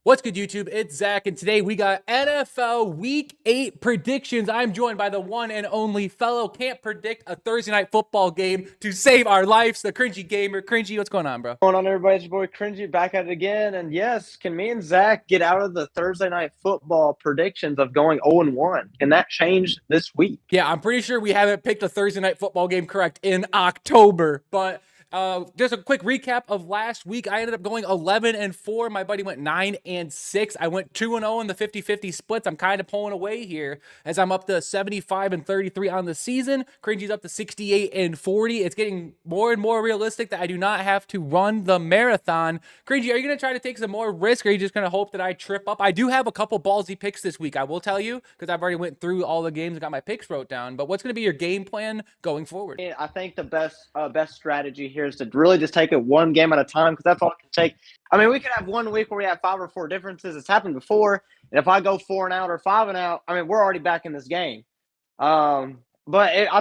What's good, YouTube? It's Zach, and today we got NFL Week 8 predictions. I'm joined by the one and only fellow can't predict a Thursday night football game to save our lives, the Cringy Gamer. Cringy, what's going on, bro? What's going on, everybody? It's your boy Cringy back at it again. And yes, can me and Zach get out of the Thursday night football predictions of going 0-1? Can that change this week? Yeah, I'm pretty sure we haven't picked a Thursday night football game correct in October, but just a quick recap of last week. I ended up going 11-4. My buddy went 9-6. I went 2-0 in the 50-50 splits. I'm kind of pulling away here as I'm up to 75-33 on the season. Cringy's up to 68-40. It's getting more and more realistic that I do not have to run the marathon. Cringy, are you going to try to take some more risk, or are you just going to hope that I trip up? I do have a couple ballsy picks this week, I will tell you, because I've already went through all the games and got my picks wrote down. But what's going to be your game plan going forward? I think the best strategy here is to really just take it one game at a time, because that's all it can take. I mean, we could have 1 week where we have 5 or 4 differences. It's happened before. And if I go 4-0 or 5-0, I mean, we're already back in this game. I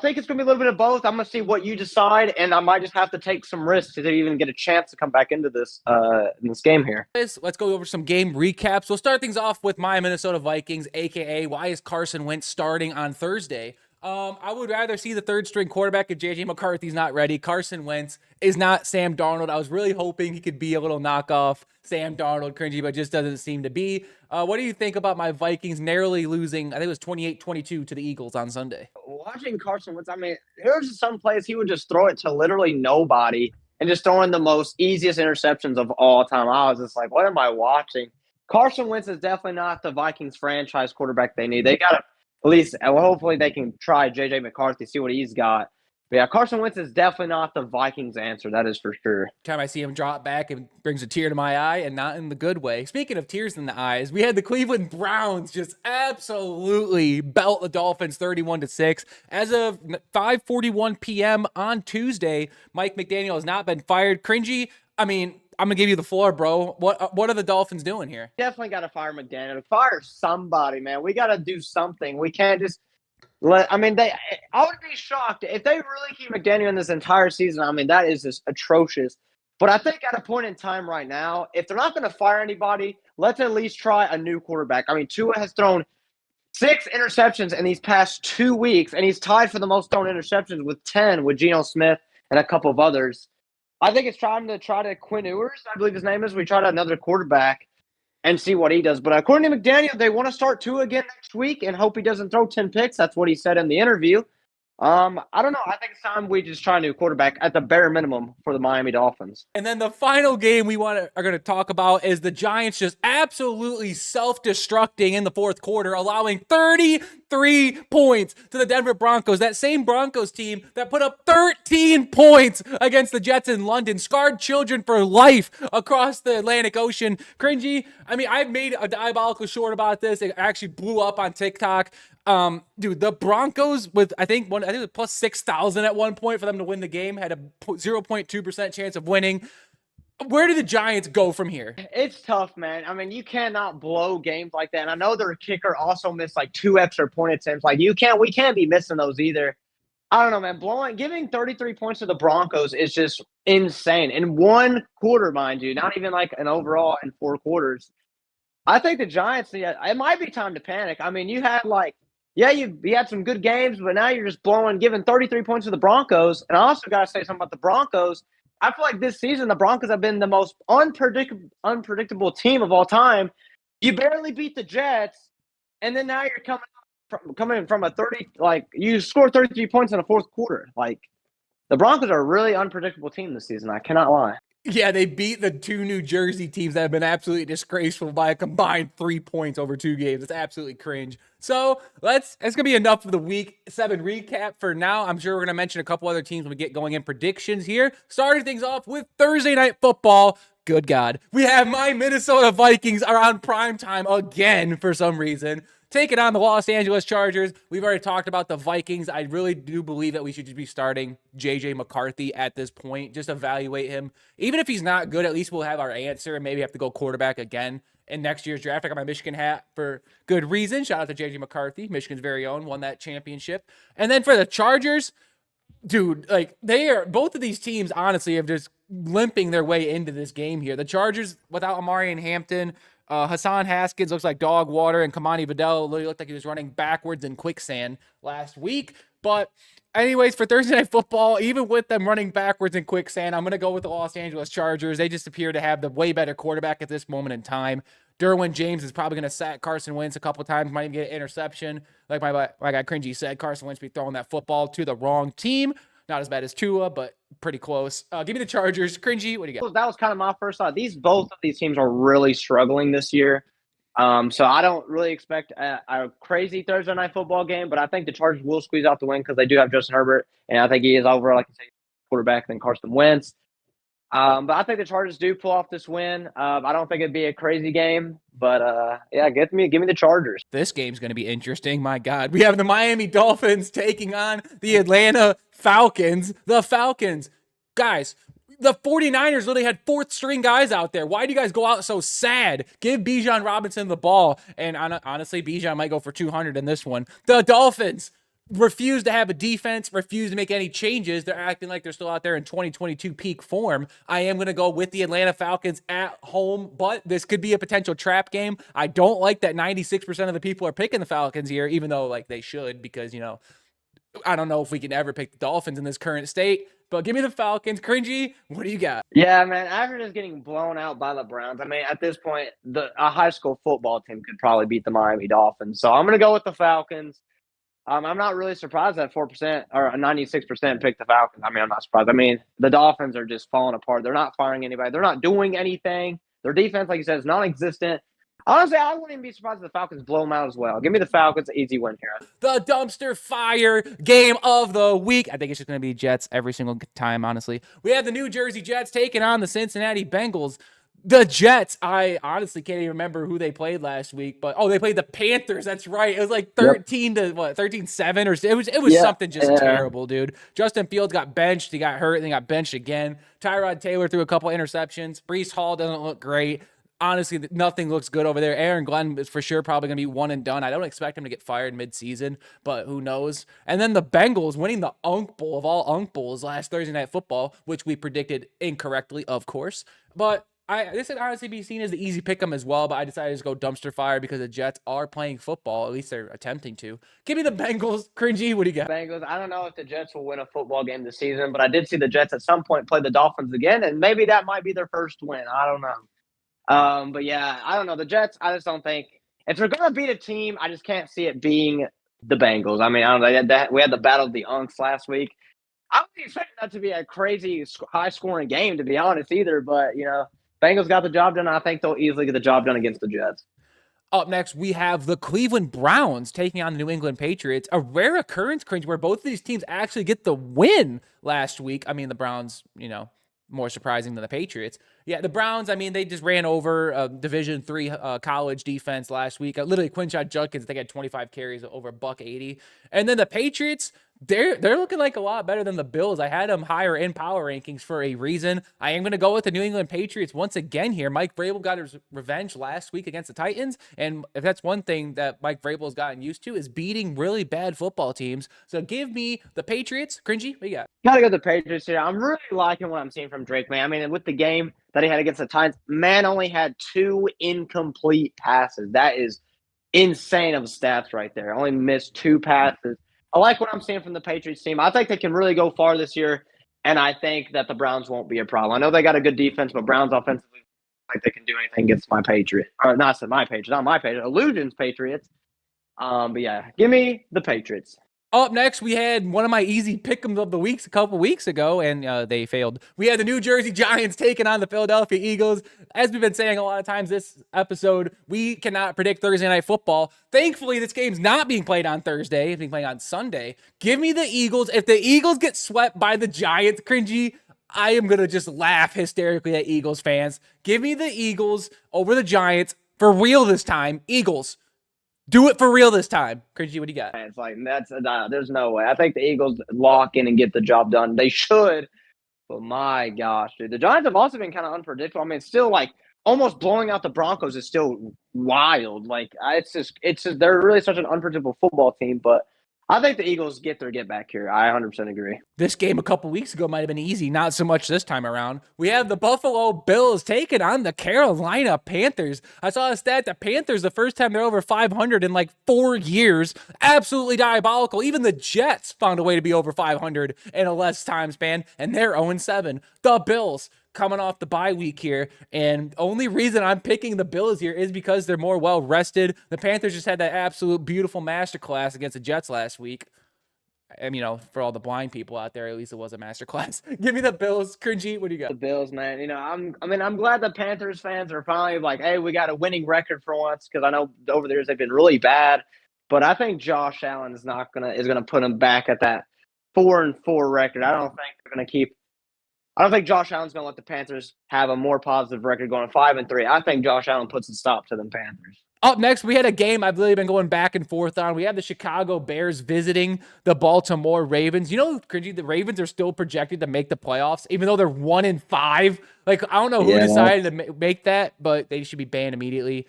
think it's going to be a little bit of both. I'm going to see what you decide, and I might just have to take some risks to even get a chance to come back into this in this game here. Let's go over some game recaps. We'll start things off with my Minnesota Vikings, a.k.a. why is Carson Wentz starting on Thursday? I would rather see the third string quarterback if J.J. McCarthy's not ready. Carson Wentz is not Sam Darnold. I was really hoping he could be a little knockoff Sam Darnold, Cringy, but just doesn't seem to be. What do you think about my Vikings narrowly losing, I think it was 28-22 to the Eagles on Sunday? Watching Carson Wentz, I mean, there's some plays he would just throw it to literally nobody and just throwing the most easiest interceptions of all time. I was just like, what am I watching? Carson Wentz is definitely not the Vikings franchise quarterback they need. They got to at least, well, hopefully they can try J.J. McCarthy, see what he's got. But yeah, Carson Wentz is definitely not the Vikings answer. That is for sure. Time I see him drop back, it brings a tear to my eye, and not in the good way. Speaking of tears in the eyes, we had the Cleveland Browns just absolutely belt the Dolphins 31-6. As of 5:41 p.m. on Tuesday, Mike McDaniel has not been fired. Cringy, I mean, I'm going to give you the floor, bro. What are the Dolphins doing here? Definitely got to fire McDaniel. Fire somebody, man. We got to do something. We can't just I would be shocked if they really keep McDaniel in this entire season. I mean, that is just atrocious. But I think at a point in time right now, if they're not going to fire anybody, let's at least try a new quarterback. I mean, Tua has thrown 6 interceptions in these past 2 weeks, and he's tied for the most thrown interceptions with 10 with Geno Smith and a couple of others. I think it's time to try to Quinn Ewers, I believe his name is. We try to another quarterback and see what he does. But according to McDaniel, they want to start Tua again next week and hope he doesn't throw 10 picks. That's what he said in the interview. I don't know. I think it's time we just try a new quarterback at the bare minimum for the Miami Dolphins. And then the final game we are going to talk about is the Giants just absolutely self-destructing in the fourth quarter, allowing 33 points to the Denver Broncos. That same Broncos team that put up 13 points against the Jets in London, scarred children for life across the Atlantic Ocean. Cringy, I mean, I've made a diabolical short about this. It actually blew up on TikTok. Dude, the Broncos with I think it was plus 6,000 at one point for them to win the game, had a 0.2% chance of winning. Where do the Giants go from here? It's tough, man. I mean, you cannot blow games like that. And I know their kicker also missed like 2 extra point attempts. Like we can't be missing those either. I don't know, man. Giving 33 points to the Broncos is just insane. In 1 quarter, mind you, not even like an overall in 4 quarters. I think the Giants, it might be time to panic. I mean, you had you had some good games, but now you're just giving 33 points to the Broncos. And I also got to say something about the Broncos. I feel like this season the Broncos have been the most unpredictable team of all time. You barely beat the Jets, and then now you're coming from a 30 you scored 33 points in the fourth quarter. Like the Broncos are a really unpredictable team this season. I cannot lie. Yeah, they beat the 2 New Jersey teams that have been absolutely disgraceful by a combined 3 points over 2 games. It's absolutely cringe. So that's going to be enough of the Week 7 recap for now. I'm sure we're going to mention a couple other teams when we get going in predictions here. Starting things off with Thursday Night Football. Good God. We have my Minnesota Vikings are on primetime again for some reason, taking on the Los Angeles Chargers. We've already talked about the Vikings. I really do believe that we should just be starting J.J. McCarthy at this point. Just evaluate him. Even if he's not good, at least we'll have our answer and maybe have to go quarterback again in next year's draft. I got my Michigan hat for good reason. Shout out to J.J. McCarthy, Michigan's very own, won that championship. And then for the Chargers, dude, like both of these teams honestly have just limping their way into this game here. The Chargers without Amari and Hampton, Hassan Haskins looks like dog water, and Kamani Vidal literally looked like he was running backwards in quicksand last week. But anyways, for Thursday Night Football, even with them running backwards in quicksand, I'm going to go with the Los Angeles Chargers. They just appear to have the way better quarterback at this moment in time. Derwin James is probably going to sack Carson Wentz a couple times, might even get an interception. Like my guy Cringy said, Carson Wentz be throwing that football to the wrong team. Not as bad as Tua, but pretty close. Give me the Chargers. Cringy, what do you got? That was kind of my first thought. Both of these teams are really struggling this year. So I don't really expect a crazy Thursday Night Football game, but I think the Chargers will squeeze out the win because they do have Justin Herbert, and I think he is over, like you say, quarterback than Carson Wentz. But I think the Chargers do pull off this win. I don't think it'd be a crazy game, but yeah, give me the Chargers. This game's going to be interesting. My God, we have the Miami Dolphins taking on the Atlanta Falcons. The Falcons, guys. The 49ers literally had fourth string guys out there. Why do you guys go out so sad? Give Bijan Robinson the ball. And honestly, Bijan might go for 200 in this one. The Dolphins refuse to have a defense, refuse to make any changes. They're acting like they're still out there in 2022 peak form. I am going to go with the Atlanta Falcons at home, but this could be a potential trap game. I don't like that 96% of the people are picking the Falcons here, even though like they should, because, you know, I don't know if we can ever pick the Dolphins in this current state, but give me the Falcons. Cringy, what do you got? Yeah, man, after just getting blown out by the Browns, I mean, at this point, a high school football team could probably beat the Miami Dolphins. So I'm going to go with the Falcons. I'm not really surprised that 4% or 96% picked the Falcons. I mean, I'm not surprised. I mean, the Dolphins are just falling apart. They're not firing anybody. They're not doing anything. Their defense, like you said, is non-existent. Honestly, I wouldn't even be surprised if the Falcons blow them out as well. Give me the Falcons, easy win here. The dumpster fire game of the week. I think it's just going to be Jets every single time, honestly. We have the New Jersey Jets taking on the Cincinnati Bengals. The Jets, I honestly can't even remember who they played last week, but they played the Panthers. That's right. It was like 13-7 or it was something just terrible, dude. Justin Fields got benched, he got hurt, and he got benched again. Tyrod Taylor threw a couple interceptions. Breece Hall doesn't look great. Honestly, nothing looks good over there. Aaron Glenn is for sure probably going to be one and done. I don't expect him to get fired mid-season, but who knows? And then the Bengals winning the Unk Bowl of all Unk Bowls last Thursday Night Football, which we predicted incorrectly, of course. But this would honestly be seen as the easy pick 'em as well, but I decided to go dumpster fire because the Jets are playing football. At least they're attempting to. Give me the Bengals. Cringy, what do you got? Bengals. I don't know if the Jets will win a football game this season, but I did see the Jets at some point play the Dolphins again, and maybe that might be their first win. I don't know. But yeah, I don't know. The Jets, I just don't think if they're going to beat a team, I just can't see it being the Bengals. I mean, I don't know. We had the battle of the Unks last week. I wouldn't expect that to be a crazy high-scoring game, to be honest, either. But, you know, Bengals got the job done. I think they'll easily get the job done against the Jets. Up next, we have the Cleveland Browns taking on the New England Patriots. A rare occurrence, Cringe, where both of these teams actually get the win last week. I mean, the Browns, you know, more surprising than the Patriots. Yeah, the Browns, I mean, they just ran over Division III college defense last week. Literally, Quinshot Judkins, they had 25 carries over $180. And then the Patriots, they're looking like a lot better than the Bills. I had them higher in power rankings for a reason. I am going to go with the New England Patriots once again here. Mike Vrabel got his revenge last week against the Titans, and if that's one thing that Mike Vrabel has gotten used to is beating really bad football teams. So give me the Patriots. Cringy, what you got? Gotta go the Patriots here. I'm really liking what I'm seeing from Drake, man. I mean, with the game that he had against the Titans, man only had 2 incomplete passes. That is insane of stats right there. Only missed 2 passes. I like what I'm seeing from the Patriots team. I think they can really go far this year, and I think that the Browns won't be a problem. I know they got a good defense, but Browns offensively, like they can do anything against my Patriots. Or not my Patriots, not my Patriots, Illusion's Patriots. But yeah, give me the Patriots. Up next, we had one of my easy pick'ems of the weeks a couple weeks ago, and they failed. We had the New Jersey Giants taking on the Philadelphia Eagles. As we've been saying a lot of times this episode, we cannot predict Thursday Night Football. Thankfully, this game's not being played on Thursday. It's being played on Sunday. Give me the Eagles. If the Eagles get swept by the Giants, Cringy, I am going to just laugh hysterically at Eagles fans. Give me the Eagles over the Giants for real this time. Eagles. Do it for real this time. Cringy, what do you got? It's like, there's no way. I think the Eagles lock in and get the job done. They should. But my gosh, dude. The Giants have also been kind of unpredictable. I mean, it's still like almost blowing out the Broncos is still wild. Like, it's just they're really such an unpredictable football team. But I think the Eagles get back here. I 100% agree. This game a couple weeks ago might have been easy, not so much this time around. We have the Buffalo Bills taking on the Carolina Panthers. I saw a stat that Panthers, the first time they're over 500 in like 4 years, absolutely diabolical. Even the Jets found a way to be over 500 in a less time span, and they're 0-7. The Bills coming off the bye week here, and only reason I'm picking the Bills here is because they're more well rested. The Panthers just had that absolute beautiful masterclass against the Jets last week. And, for all the blind people out there, at least it was a masterclass. Give me the Bills. Cringy, what do you got? The Bills, man. I'm glad the Panthers fans are finally like, hey, we got a winning record for once, because I know over the years they've been really bad. But I think Josh Allen is gonna put them back at that 4-4 record. I don't think Josh Allen's gonna let the Panthers have a more positive record going 5-3. I think Josh Allen puts a stop to them Panthers. Up next, we had a game I've really been going back and forth on. We have the Chicago Bears visiting the Baltimore Ravens. Cringy, the Ravens are still projected to make the playoffs, even though they're 1-5. Like, I don't know who decided to make that, but they should be banned immediately.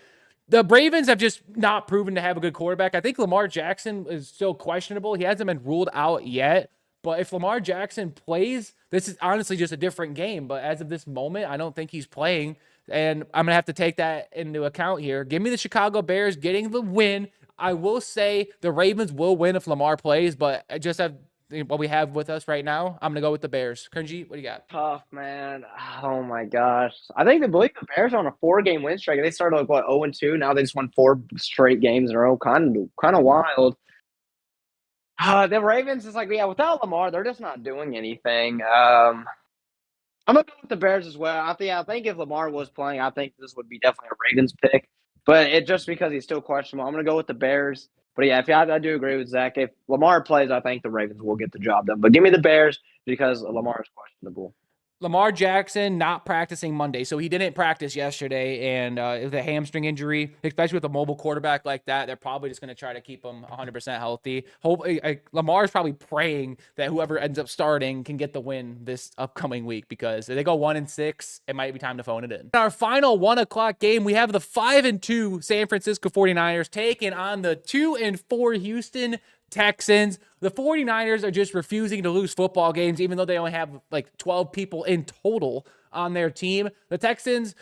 The Ravens have just not proven to have a good quarterback. I think Lamar Jackson is still questionable. He hasn't been ruled out yet. But if Lamar Jackson plays, this is honestly just a different game. But as of this moment, I don't think he's playing. And I'm going to have to take that into account here. Give me the Chicago Bears getting the win. I will say the Ravens will win if Lamar plays, but I just have what we have with us right now. I'm going to go with the Bears. Cringy, what do you got? Tough, man. Oh, my gosh. I believe the Bears are on a 4-game win streak. They started like, 0-2? Now they just won 4 straight games in a row. Kind of wild. The Ravens is like, without Lamar, they're just not doing anything. I'm gonna go with the Bears as well. I think if Lamar was playing, I think this would be definitely a Ravens pick. But it just because he's still questionable, I'm gonna go with the Bears. But yeah, I do agree with Zach. If Lamar plays, I think the Ravens will get the job done. But give me the Bears because Lamar is questionable. Lamar Jackson not practicing Monday. So he didn't practice yesterday, and with a hamstring injury, especially with a mobile quarterback like that, they're probably just going to try to keep him 100% healthy. Lamar's probably praying that whoever ends up starting can get the win this upcoming week, because if they go 1-6, it might be time to phone it in. In our final 1:00 game, we have the 5-2 San Francisco 49ers taking on the 2-4 Houston Texans. The 49ers are just refusing to lose football games, even though they only have like 12 people in total on their team. The Texans,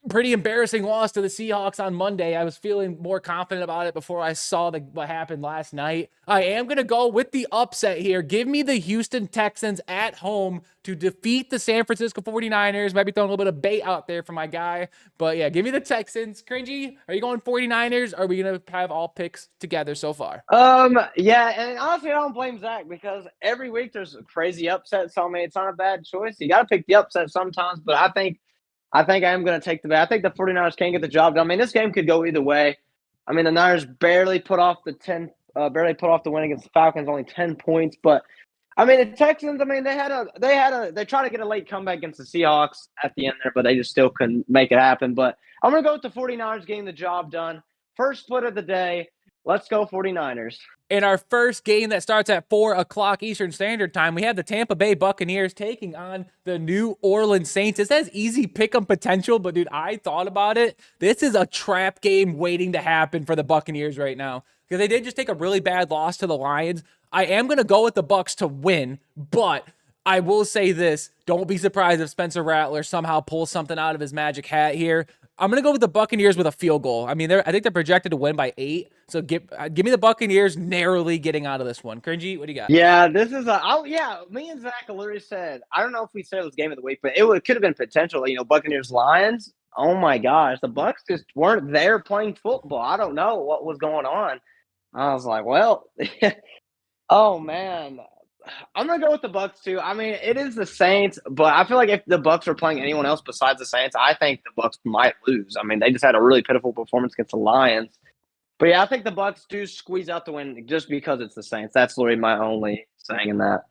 pretty embarrassing loss to the Seahawks on Monday. I was feeling more confident about it before I saw what happened last night. I am going to go with the upset here. Give me the Houston Texans at home to defeat the San Francisco 49ers. Might be throwing a little bit of bait out there for my guy. But yeah, give me the Texans. Cringy, are you going 49ers? Or are we going to have all picks together so far? Yeah, and honestly, I don't blame Zach, because every week there's a crazy upset. So, I mean, it's not a bad choice. You got to pick the upset sometimes, but I think I am going to take the bet. I think the 49ers can get the job done. I mean, this game could go either way. I mean, the Niners barely put off the win against the Falcons, only 10 points. But I mean, the Texans, I mean, they tried to get a late comeback against the Seahawks at the end there, but they just still couldn't make it happen. But I'm going to go with the 49ers getting the job done. First split of the day. Let's go 49ers. In our first game that starts at 4:00 Eastern Standard Time, we have the Tampa Bay Buccaneers taking on the New Orleans Saints. This has easy pick-em potential, but dude, I thought about it. This is a trap game waiting to happen for the Buccaneers right now, because they did just take a really bad loss to the Lions. I am going to go with the Bucs to win, but I will say this. Don't be surprised if Spencer Rattler somehow pulls something out of his magic hat here. I'm going to go with the Buccaneers with a field goal. I mean, I think they're projected to win by 8. So give me the Buccaneers narrowly getting out of this one. Cringy, what do you got? Yeah, me and Zach literally said, I don't know if we said it was game of the week, but it could have been potential. Buccaneers Lions. Oh my gosh, the Bucs just weren't there playing football. I don't know what was going on. I was like, well, oh man. I'm gonna go with the Bucs too. I mean, it is the Saints, but I feel like if the Bucs are playing anyone else besides the Saints, I think the Bucs might lose. I mean, they just had a really pitiful performance against the Lions. But yeah, I think the Bucs do squeeze out the win just because it's the Saints. That's literally my only saying in that.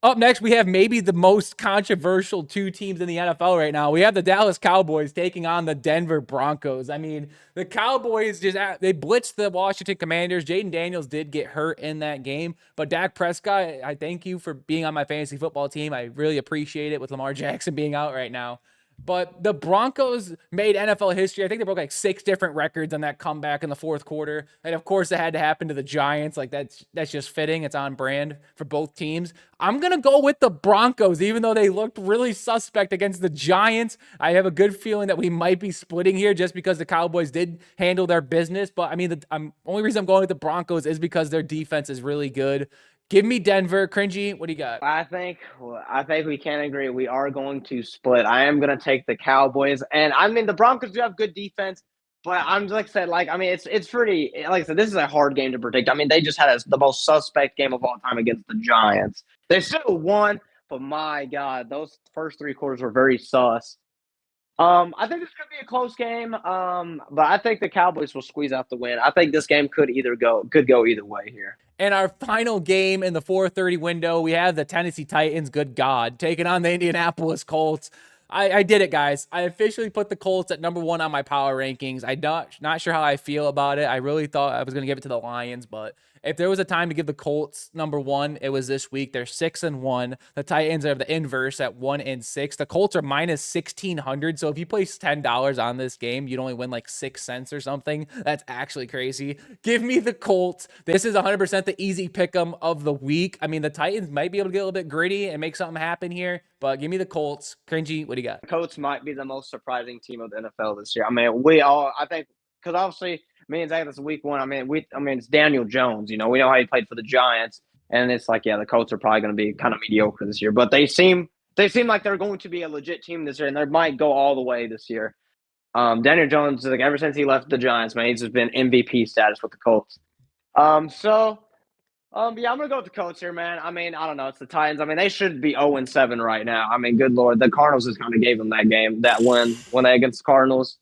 Up next, we have maybe the most controversial 2 teams in the NFL right now. We have the Dallas Cowboys taking on the Denver Broncos. I mean, the Cowboys they blitzed the Washington Commanders. Jaden Daniels did get hurt in that game. But Dak Prescott, I thank you for being on my fantasy football team. I really appreciate it with Lamar Jackson being out right now. But the Broncos made NFL history. I think they broke like 6 different records on that comeback in the fourth quarter. And of course, it had to happen to the Giants. Like that's just fitting. It's on brand for both teams. I'm going to go with the Broncos, even though they looked really suspect against the Giants. I have a good feeling that we might be splitting here just because the Cowboys did handle their business. But I mean, the only reason I'm going with the Broncos is because their defense is really good. Give me Denver. Cringy, what do you got? I think we can agree. We are going to split. I am going to take the Cowboys, and I mean the Broncos do have good defense, but I'm like I said, like I mean it's pretty. Like I said, this is a hard game to predict. I mean they just had the most suspect game of all time against the Giants. They still won, but my God, those first 3 quarters were very sus. I think this could be a close game. But I think the Cowboys will squeeze out the win. I think this game could go either way here. And our final game in the 4:30 window, we have the Tennessee Titans, good God, taking on the Indianapolis Colts. I did it, guys. I officially put the Colts at number 1 on my power rankings. I'm not sure how I feel about it. I really thought I was going to give it to the Lions, but if there was a time to give the Colts number 1, it was this week. They're 6-1. The Titans are the inverse at 1-6. The Colts are minus 1,600. So if you place $10 on this game, you'd only win like 6 cents or something. That's actually crazy. Give me the Colts. This is 100% the easy pick 'em of the week. I mean, the Titans might be able to get a little bit gritty and make something happen here, but give me the Colts. Cringy, what do you got? The Colts might be the most surprising team of the NFL this year. I mean, I think, because obviously, me and Zach, this is week 1. I mean, it's Daniel Jones. You know, we know how he played for the Giants, and it's like, yeah, the Colts are probably going to be kind of mediocre this year. But they seem like they're going to be a legit team this year, and they might go all the way this year. Daniel Jones, like ever since he left the Giants, man, he's just been MVP status with the Colts. Yeah, I'm gonna go with the Colts here, man. I mean, I don't know. It's the Titans. I mean, they should be 0-7 right now. I mean, good Lord, the Cardinals just kind of gave them that win when they against the Cardinals.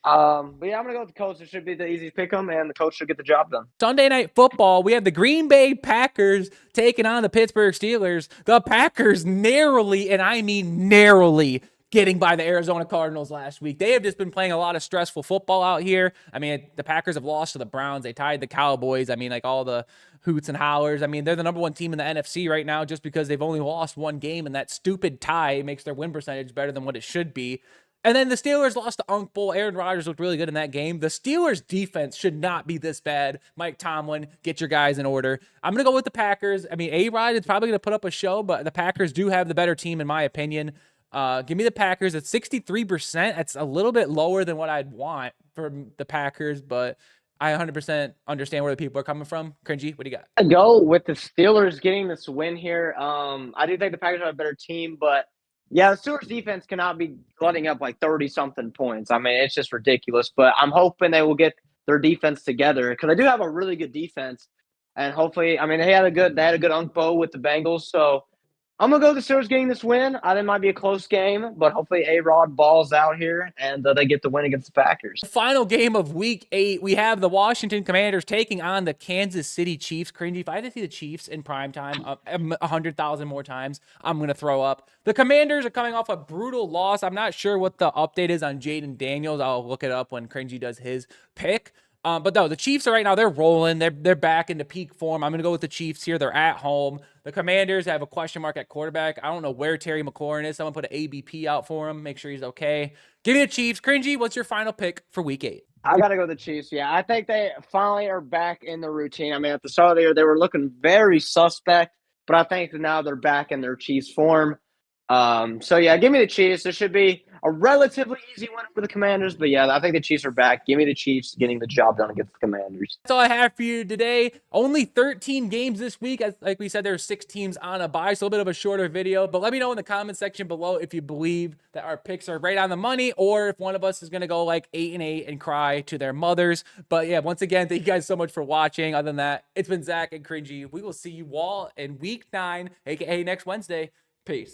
But yeah, I'm gonna go with the Colts. It should be the easiest pick 'em, and the Colts should get the job done. Sunday Night Football, we have the Green Bay Packers taking on the Pittsburgh Steelers. The Packers narrowly, and I mean narrowly, getting by the Arizona Cardinals last week. They have just been playing a lot of stressful football out here. I mean, the Packers have lost to the Browns. They tied the Cowboys. I mean, like all the hoots and hollers. I mean, they're the number 1 team in the NFC right now just because they've only lost 1 game, and that stupid tie makes their win percentage better than what it should be. And then the Steelers lost to Unk Bowl. Aaron Rodgers looked really good in that game. The Steelers' defense should not be this bad. Mike Tomlin, get your guys in order. I'm going to go with the Packers. I mean, A-Rod is probably going to put up a show, but the Packers do have the better team in my opinion. Give me the Packers at 63%. That's a little bit lower than what I'd want from the Packers, but I 100% understand where the people are coming from. Cringy, what do you got? I go with the Steelers getting this win here. I do think the Packers are a better team, but yeah, the Steelers defense cannot be letting up like 30-something points. I mean, it's just ridiculous. But I'm hoping they will get their defense together because they do have a really good defense. And hopefully, I mean, they had a good Unk Bowl with the Bengals. So I'm going to go with the Steelers getting this win. I think it might be a close game, but hopefully A-Rod balls out here and they get the win against the Packers. Final game of week 8, we have the Washington Commanders taking on the Kansas City Chiefs. Cringy, if I had to see the Chiefs in primetime 100,000 more times, I'm going to throw up. The Commanders are coming off a brutal loss. I'm not sure what the update is on Jaden Daniels. I'll look it up when Cringy does his pick. But no, the Chiefs are right now, they're rolling. They're back into peak form. I'm going to go with the Chiefs here. They're at home. The Commanders have a question mark at quarterback. I don't know where Terry McLaurin is. Someone put an ABP out for him. Make sure he's okay. Give me the Chiefs. Cringy, what's your final pick for week 8? I got to go with the Chiefs. Yeah, I think they finally are back in the routine. I mean, at the start of the year, they were looking very suspect, but I think now they're back in their Chiefs form. So yeah, give me the Chiefs. There should be a relatively easy win for the Commanders, but yeah, I think the Chiefs are back. Give me the Chiefs getting the job done against the Commanders. That's all I have for you today. Only 13 games this week. Like we said, there are 6 teams on a bye, so a little bit of a shorter video, but let me know in the comment section below if you believe that our picks are right on the money or if one of us is going to go like 8-8 and cry to their mothers. But yeah, once again, thank you guys so much for watching. Other than that, it's been Zach and Cringy. We will see you all in week 9, aka next Wednesday. Peace.